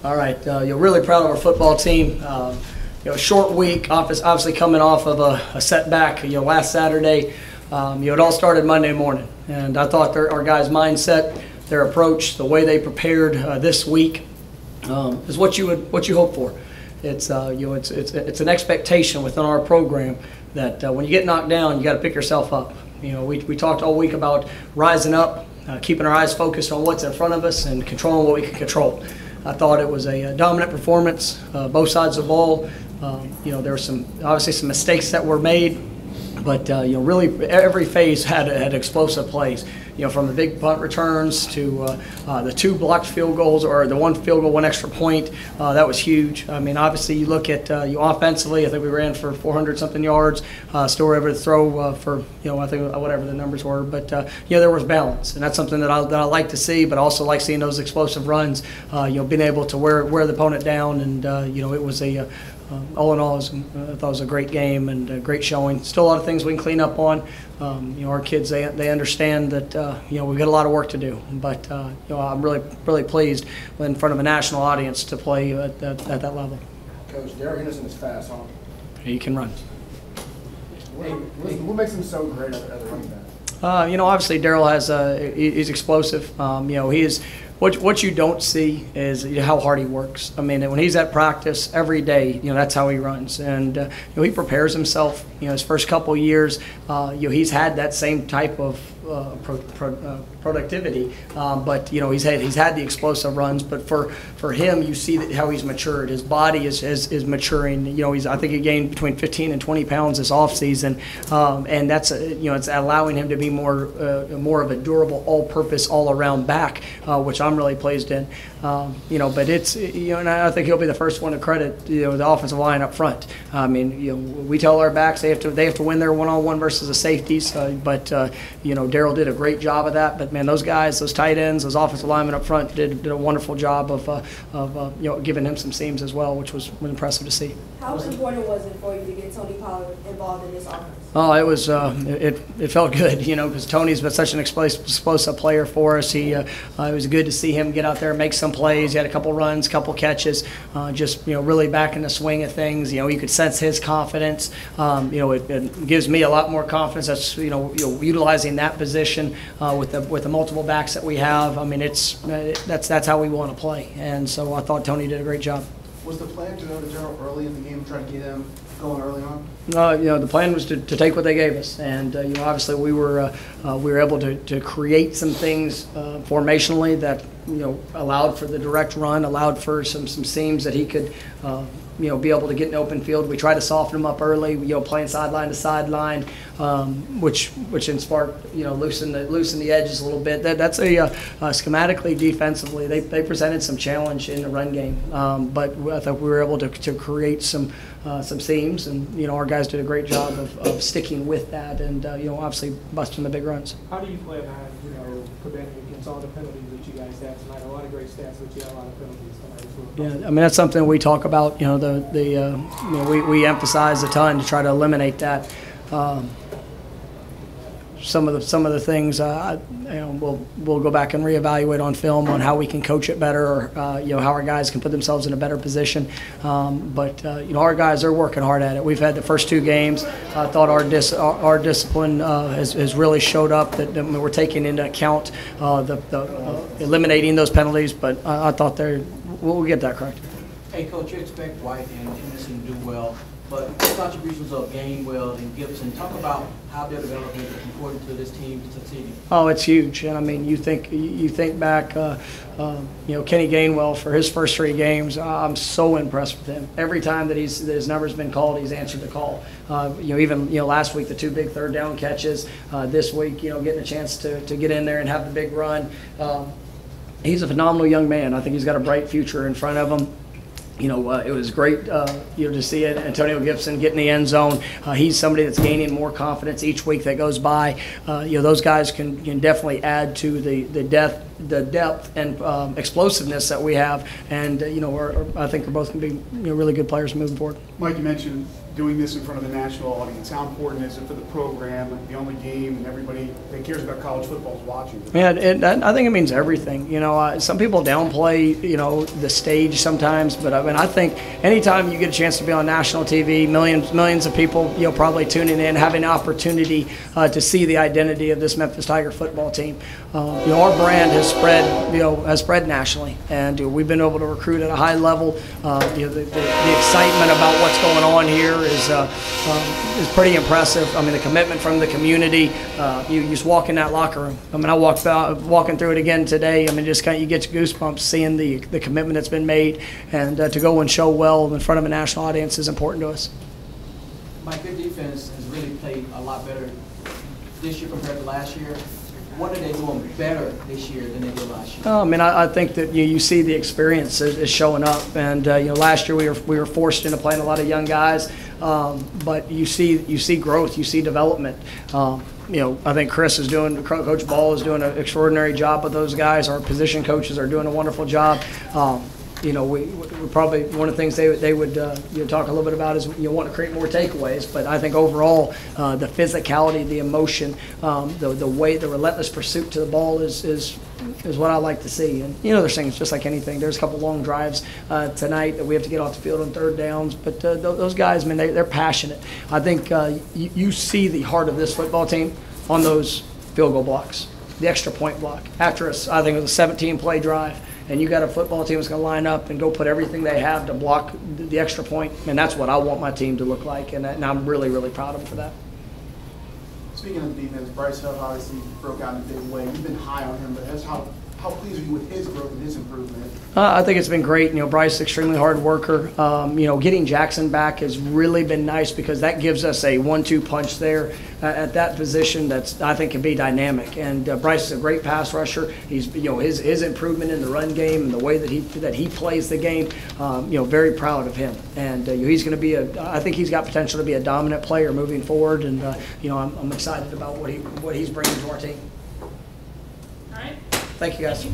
All right, you're really proud of our football team. A short week, obviously coming off of a setback. Last Saturday, it all started Monday morning, and I thought our guys' mindset, their approach, the way they prepared this week is what you hope for. It's it's an expectation within our program that when you get knocked down, you got to pick yourself up. We talked all week about rising up, keeping our eyes focused on what's in front of us and controlling what we can control. I thought it was a dominant performance, both sides of the ball. There were obviously some mistakes that were made, but really every phase had explosive plays. From the big punt returns to the 2 blocked field goals, or the 1 field goal, 1 extra point. That was huge. I mean, obviously you look at offensively. I think we ran for 400-something yards. Still were able to throw for I think whatever the numbers were. But there was balance, and that's something that I like to see. But also like seeing those explosive runs. Being able to wear the opponent down, and it was a all in all, I thought it was a great game and a great showing. Still a lot of things we can clean up on. Our kids, they understand that we've got a lot of work to do. But I'm really pleased in front of a national audience to play at that level. Coach, Darrell Henderson is fast, huh? He can run. What makes him so great as a running back? Obviously Darrell he's explosive. He is. What you don't see is how hard he works. I mean, when he's at practice every day, that's how he runs, and he prepares himself. His first couple of years, he's had that same type of productivity, but he's had the explosive runs. But for him, you see how he's matured. His body is maturing. I think he gained between 15 and 20 pounds this offseason, and that's it's allowing him to be more of a durable, all-purpose, all-around back, which I'm really pleased in. But it's and I think he'll be the first one to credit the offensive line up front. I mean, we tell our backs they have to win their one-on-one versus the safeties, but Darrell did a great job of that. But man, those guys, those tight ends, those offensive linemen up front did a wonderful job of giving him some seams as well, which was impressive to see. How important was it for you to get Tony Pollard involved in this offense? Oh, it was. It felt good, because Tony's been such an explosive player for us. It was good to see him get out there and make some plays. He had a couple runs, couple catches, just really back in the swing of things. You could sense his confidence. It gives me a lot more confidence. That's utilizing that position with the multiple backs that we have. I mean, that's how we want to play, and so I thought Tony did a great job. Was the plan to go to Darrell early in the game, try to get him going early on? The plan was to take what they gave us, and obviously we were able to create some things formationally that allowed for the direct run, allowed for some seams that he could be able to get in open field. We tried to soften him up early, playing sideline to sideline, which in sparked loosen the edges a little bit. That's schematically, defensively, they presented some challenge in the run game, but I thought we were able to create some seams, and our guys did a great job of sticking with that, and obviously busting the big runs. How do you plan on preventing against all the penalties that you guys have tonight? A lot of great stats, but you have a lot of penalties tonight as well. Yeah, I mean, that's something we talk about. We emphasize a ton to try to eliminate that. Some of the things we'll go back and reevaluate on film on how we can coach it better, or how our guys can put themselves in a better position. But our guys are working hard at it. We've had the first 2 games. I thought our discipline has really showed up. That we're taking into account eliminating those penalties. But I thought we'll get that correct. Hey, Coach, you expect White and Henderson to do well, but the contributions of Gainwell and Gibson, talk about how they're developing important to this team succeeding. Oh, it's huge, and I mean, you think back, Kenny Gainwell for his first 3 games. I'm so impressed with him. Every time that his number's been called, he's answered the call. Even last week, the 2 big third down catches. This week, getting a chance to get in there and have the big run. He's a phenomenal young man. I think he's got a bright future in front of him. It was great, to see it. Antonio Gibson get in the end zone. He's somebody that's gaining more confidence each week that goes by. Those guys can definitely add to the depth and explosiveness that we have. And I think we're both going to be really good players moving forward. Mike, you mentioned doing this in front of a national audience? How important is it for the program, the only game, and everybody that cares about college football is watching? Yeah, I think it means everything. You know, some people downplay, you know, the stage sometimes, but I mean, I think anytime you get a chance to be on national TV, millions of people, you know, probably tuning in, having an opportunity to see the identity of this Memphis Tiger football team. You know, our brand has spread nationally, and we've been able to recruit at a high level. You know, the excitement about what's going on here is pretty impressive. I mean, the commitment from the community. You just walk in that locker room. I mean, I walking through it again today. I mean, just kind of, you get goosebumps seeing the commitment that's been made, and to go and show well in front of a national audience is important to us. Mike, your defense has really played a lot better this year compared to last year. What are they doing better this year than they did last year? I mean, I think that you see the experience is showing up, and you know, last year we were forced into playing a lot of young guys, but you see growth, you see development. You know, I think Coach Ball is doing an extraordinary job with those guys. Our position coaches are doing a wonderful job. You know, we probably, one of the things they would you know, talk a little bit about is you want to create more takeaways, but I think overall the physicality, the emotion, the way, the relentless pursuit to the ball is what I like to see. And you know, there's things just like anything. There's a couple long drives tonight that we have to get off the field on third downs, but those guys, I mean, they're passionate. I think you see the heart of this football team on those field goal blocks, the extra point block. After I think it was a 17-play drive, and you got a football team that's going to line up and go put everything they have to block the extra point, and that's what I want my team to look like, and I'm really, really proud of them for that. Speaking of the defense, Bryce Huff obviously broke out in a big way. You've been high on him, but how pleased are you with his growth and his improvement? I think it's been great. You know, Bryce is an extremely hard worker. You know, getting Jackson back has really been nice because that gives us a 1-2 punch there at that position that's, I think, can be dynamic. And Bryce is a great pass rusher. He's, you know, his improvement in the run game and the way that he plays the game. You know, very proud of him. And he's going to be I think he's got potential to be a dominant player moving forward. And you know, I'm excited about what he's bringing to our team. All right. Thank you, guys.